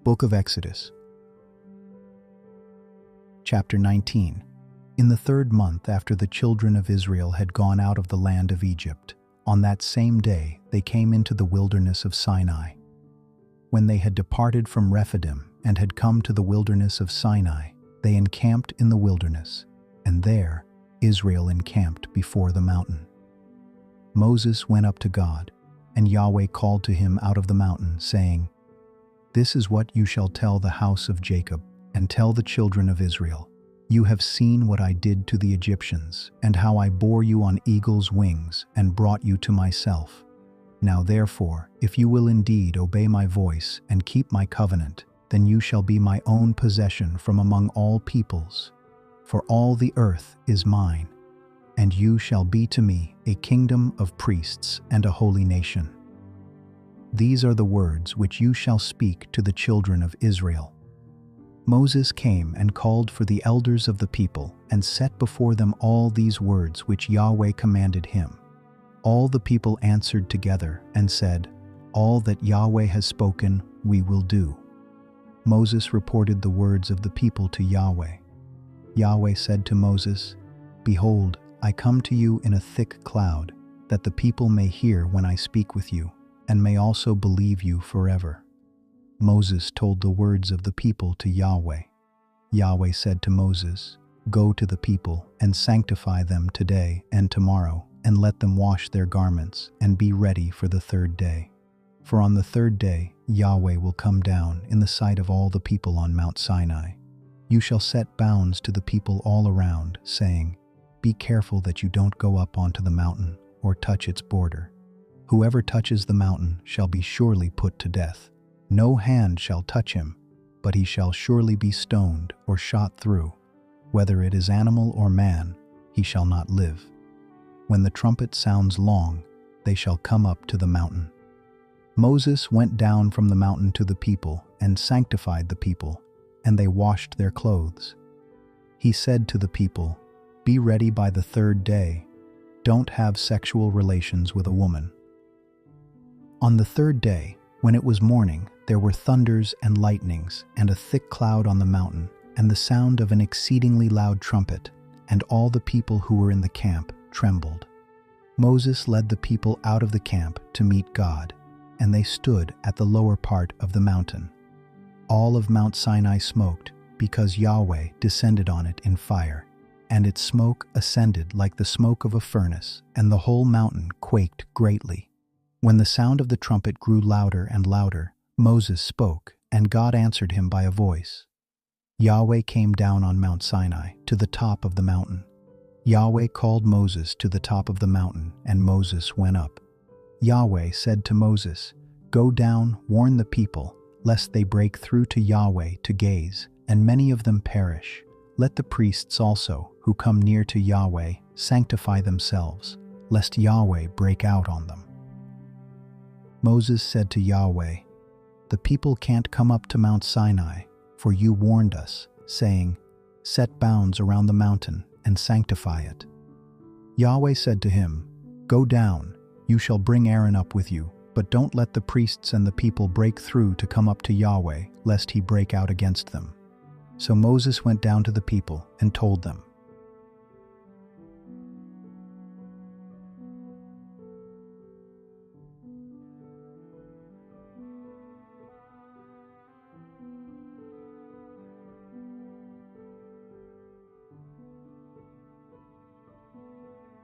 Book of Exodus, Chapter 19. In the 3rd month after the children of Israel had gone out of the land of Egypt, on that same day they came into the wilderness of Sinai. When they had departed from Rephidim and had come to the wilderness of Sinai, they encamped in the wilderness, and there Israel encamped before the mountain. Moses went up to God, and Yahweh called to him out of the mountain, saying, "This is what you shall tell the house of Jacob, and tell the children of Israel. You have seen what I did to the Egyptians, and how I bore you on eagle's wings, and brought you to myself. Now therefore, if you will indeed obey my voice and keep my covenant, then you shall be my own possession from among all peoples. For all the earth is mine, and you shall be to me a kingdom of priests and a holy nation. These are the words which you shall speak to the children of Israel." Moses came and called for the elders of the people and set before them all these words which Yahweh commanded him. All the people answered together and said, "All that Yahweh has spoken, we will do." Moses reported the words of the people to Yahweh. Yahweh said to Moses, "Behold, I come to you in a thick cloud, that the people may hear when I speak with you, and may also believe you forever." Moses told the words of the people to Yahweh. Yahweh said to Moses, "Go to the people and sanctify them today and tomorrow, and let them wash their garments and be ready for the 3rd day. For on the 3rd day Yahweh will come down in the sight of all the people on Mount Sinai. You shall set bounds to the people all around, saying, 'Be careful that you don't go up onto the mountain or touch its border. Whoever touches the mountain shall be surely put to death. No hand shall touch him, but he shall surely be stoned or shot through. Whether it is animal or man, he shall not live. When the trumpet sounds long, they shall come up to the mountain.'" Moses went down from the mountain to the people and sanctified the people, and they washed their clothes. He said to the people, "Be ready by the 3rd day. Don't have sexual relations with a woman." On the 3rd day, when it was morning, there were thunders and lightnings, and a thick cloud on the mountain, and the sound of an exceedingly loud trumpet, and all the people who were in the camp trembled. Moses led the people out of the camp to meet God, and they stood at the lower part of the mountain. All of Mount Sinai smoked, because Yahweh descended on it in fire, and its smoke ascended like the smoke of a furnace, and the whole mountain quaked greatly. When the sound of the trumpet grew louder and louder, Moses spoke, and God answered him by a voice. Yahweh came down on Mount Sinai, to the top of the mountain. Yahweh called Moses to the top of the mountain, and Moses went up. Yahweh said to Moses, "Go down, warn the people, lest they break through to Yahweh to gaze, and many of them perish. Let the priests also, who come near to Yahweh, sanctify themselves, lest Yahweh break out on them." Moses said to Yahweh, "The people can't come up to Mount Sinai, for you warned us, saying, 'Set bounds around the mountain and sanctify it.'" Yahweh said to him, "Go down, you shall bring Aaron up with you, but don't let the priests and the people break through to come up to Yahweh, lest he break out against them." So Moses went down to the people and told them.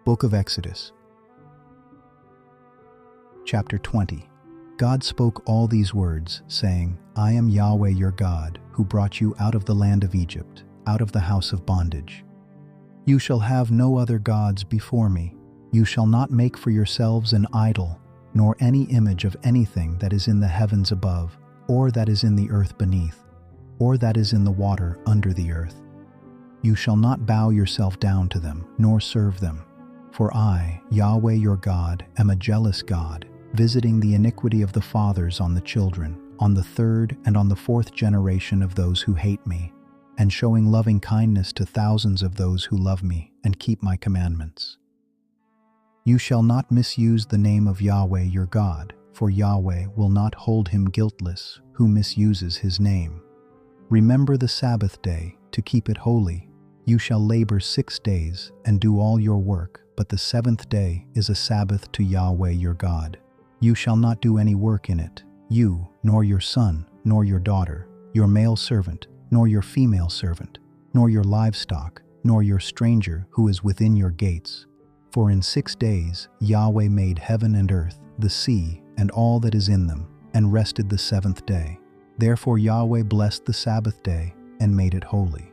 Book of Exodus, Chapter 20. God spoke all these words, saying, "I am Yahweh your God, who brought you out of the land of Egypt, out of the house of bondage. You shall have no other gods before me. You shall not make for yourselves an idol, nor any image of anything that is in the heavens above, or that is in the earth beneath, or that is in the water under the earth. You shall not bow yourself down to them, nor serve them. For I, Yahweh your God, am a jealous God, visiting the iniquity of the fathers on the children, on the 3rd and on the 4th generation of those who hate me, and showing loving kindness to thousands of those who love me and keep my commandments. You shall not misuse the name of Yahweh your God, for Yahweh will not hold him guiltless who misuses his name. Remember the Sabbath day to keep it holy. You shall labor 6 days and do all your work, but the 7th day is a Sabbath to Yahweh your God. You shall not do any work in it, you, nor your son, nor your daughter, your male servant, nor your female servant, nor your livestock, nor your stranger who is within your gates. For in 6 days Yahweh made heaven and earth, the sea, and all that is in them, and rested the 7th day. Therefore Yahweh blessed the Sabbath day and made it holy.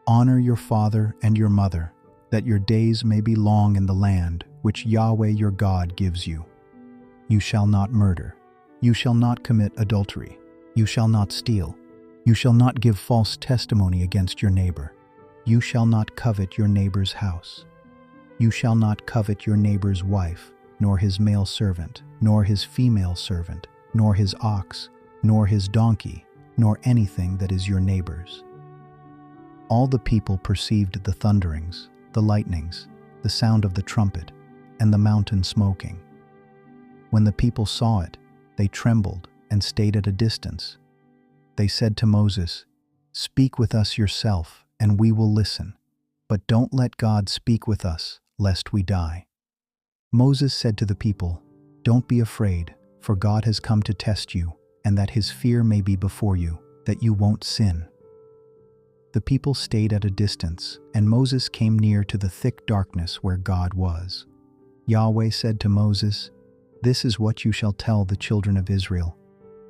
Honor your father and your mother, that your days may be long in the land which Yahweh your God gives you. You shall not murder. You shall not commit adultery. You shall not steal. You shall not give false testimony against your neighbor. You shall not covet your neighbor's house. You shall not covet your neighbor's wife, nor his male servant, nor his female servant, nor his ox, nor his donkey, nor anything that is your neighbor's. All the people perceived the thunderings, the lightnings, the sound of the trumpet, and the mountain smoking. When the people saw it, they trembled and stayed at a distance. They said to Moses, "Speak with us yourself, and we will listen. But don't let God speak with us, lest we die." Moses said to the people, "Don't be afraid, for God has come to test you, and that his fear may be before you, that you won't sin." The people stayed at a distance, and Moses came near to the thick darkness where God was. Yahweh said to Moses, "This is what you shall tell the children of Israel.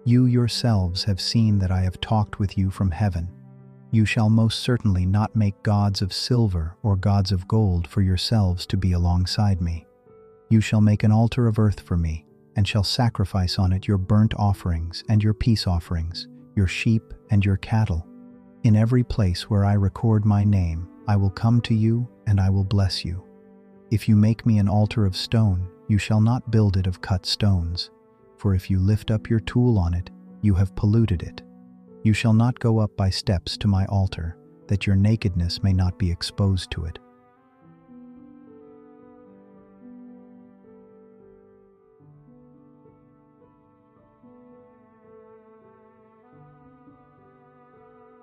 You yourselves have seen that I have talked with you from heaven. You shall most certainly not make gods of silver or gods of gold for yourselves to be alongside me. You shall make an altar of earth for me, and shall sacrifice on it your burnt offerings and your peace offerings, your sheep and your cattle. In every place where I record my name, I will come to you and I will bless you. If you make me an altar of stone, you shall not build it of cut stones, for if you lift up your tool on it, you have polluted it. You shall not go up by steps to my altar, that your nakedness may not be exposed to it."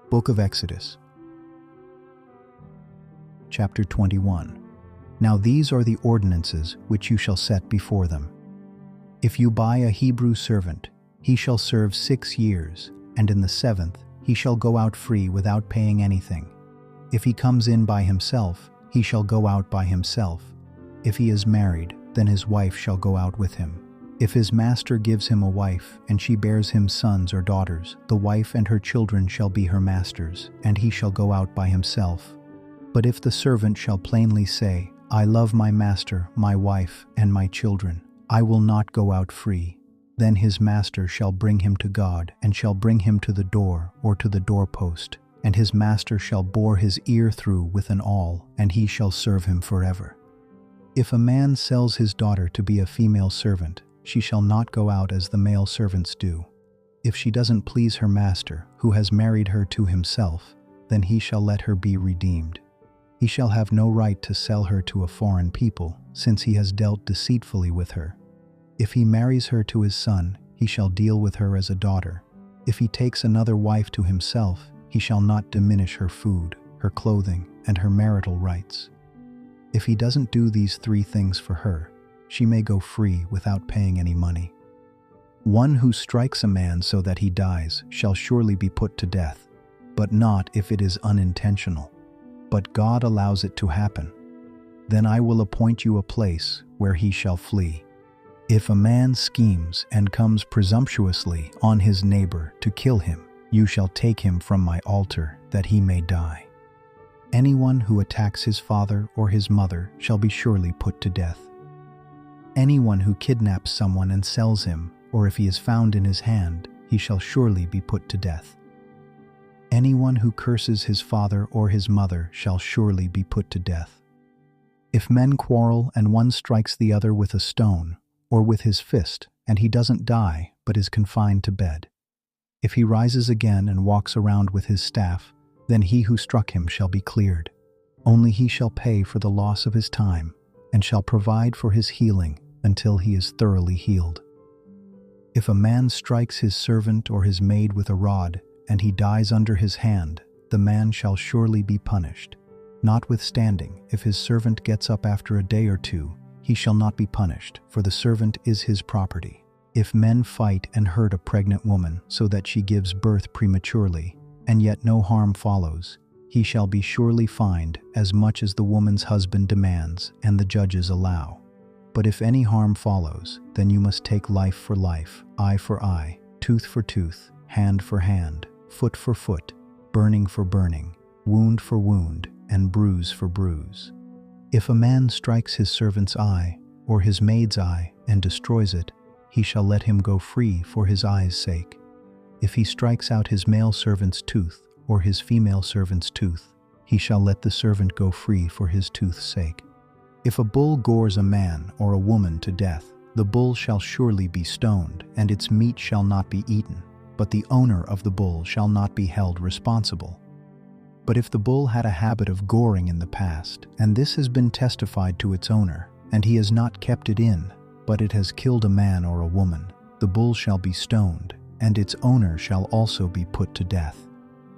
Book of Exodus, Chapter 21. Now these are the ordinances which you shall set before them. If you buy a Hebrew servant, he shall serve 6 years, and in the 7th he shall go out free without paying anything. If he comes in by himself, he shall go out by himself. If he is married, then his wife shall go out with him. If his master gives him a wife, and she bears him sons or daughters, the wife and her children shall be her master's, and he shall go out by himself. But if the servant shall plainly say, "I love my master, my wife, and my children, I will not go out free," then his master shall bring him to God, and shall bring him to the door or to the doorpost, and his master shall bore his ear through with an awl, and he shall serve him forever. If a man sells his daughter to be a female servant, she shall not go out as the male servants do. If she doesn't please her master, who has married her to himself, then he shall let her be redeemed. He shall have no right to sell her to a foreign people, since he has dealt deceitfully with her. If he marries her to his son, he shall deal with her as a daughter. If he takes another wife to himself, he shall not diminish her food, her clothing, and her marital rights. If he doesn't do these 3 things for her, she may go free without paying any money. One who strikes a man so that he dies shall surely be put to death, but not if it is unintentional. But God allows it to happen. Then I will appoint you a place where he shall flee. If a man schemes and comes presumptuously on his neighbor to kill him, you shall take him from my altar that he may die. Anyone who attacks his father or his mother shall be surely put to death. Anyone who kidnaps someone and sells him, or if he is found in his hand, he shall surely be put to death. Anyone who curses his father or his mother shall surely be put to death. If men quarrel and one strikes the other with a stone, or with his fist, and he doesn't die but is confined to bed, if he rises again and walks around with his staff, then he who struck him shall be cleared. Only he shall pay for the loss of his time, and shall provide for his healing until he is thoroughly healed. If a man strikes his servant or his maid with a rod, and he dies under his hand, the man shall surely be punished. Notwithstanding, if his servant gets up after a day or two, he shall not be punished, for the servant is his property. If men fight and hurt a pregnant woman so that she gives birth prematurely, and yet no harm follows, he shall be surely fined as much as the woman's husband demands and the judges allow. But if any harm follows, then you must take life for life, eye for eye, tooth for tooth, hand for hand, foot for foot, burning for burning, wound for wound, and bruise for bruise. If a man strikes his servant's eye, or his maid's eye, and destroys it, he shall let him go free for his eye's sake. If he strikes out his male servant's tooth, or his female servant's tooth, he shall let the servant go free for his tooth's sake. If a bull gores a man or a woman to death, the bull shall surely be stoned, and its meat shall not be eaten, but the owner of the bull shall not be held responsible. But if the bull had a habit of goring in the past, and this has been testified to its owner, and he has not kept it in, but it has killed a man or a woman, the bull shall be stoned, and its owner shall also be put to death.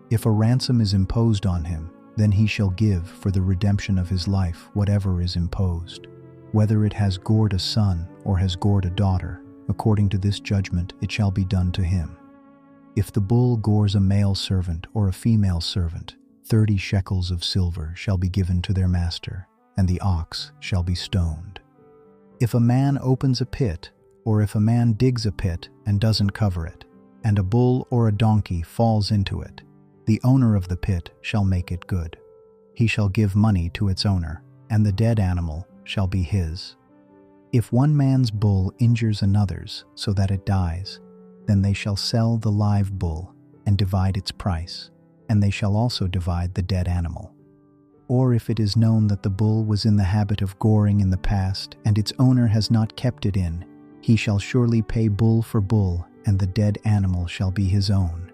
If a ransom is imposed on him, then he shall give for the redemption of his life whatever is imposed, whether it has gored a son or has gored a daughter. According to this judgment it shall be done to him. If the bull gores a male servant or a female servant, 30 shekels of silver shall be given to their master, and the ox shall be stoned. If a man opens a pit, or if a man digs a pit and doesn't cover it, and a bull or a donkey falls into it, the owner of the pit shall make it good. He shall give money to its owner, and the dead animal shall be his. If one man's bull injures another's so that it dies, then they shall sell the live bull and divide its price, and they shall also divide the dead animal. Or if it is known that the bull was in the habit of goring in the past, and its owner has not kept it in, he shall surely pay bull for bull, and the dead animal shall be his own.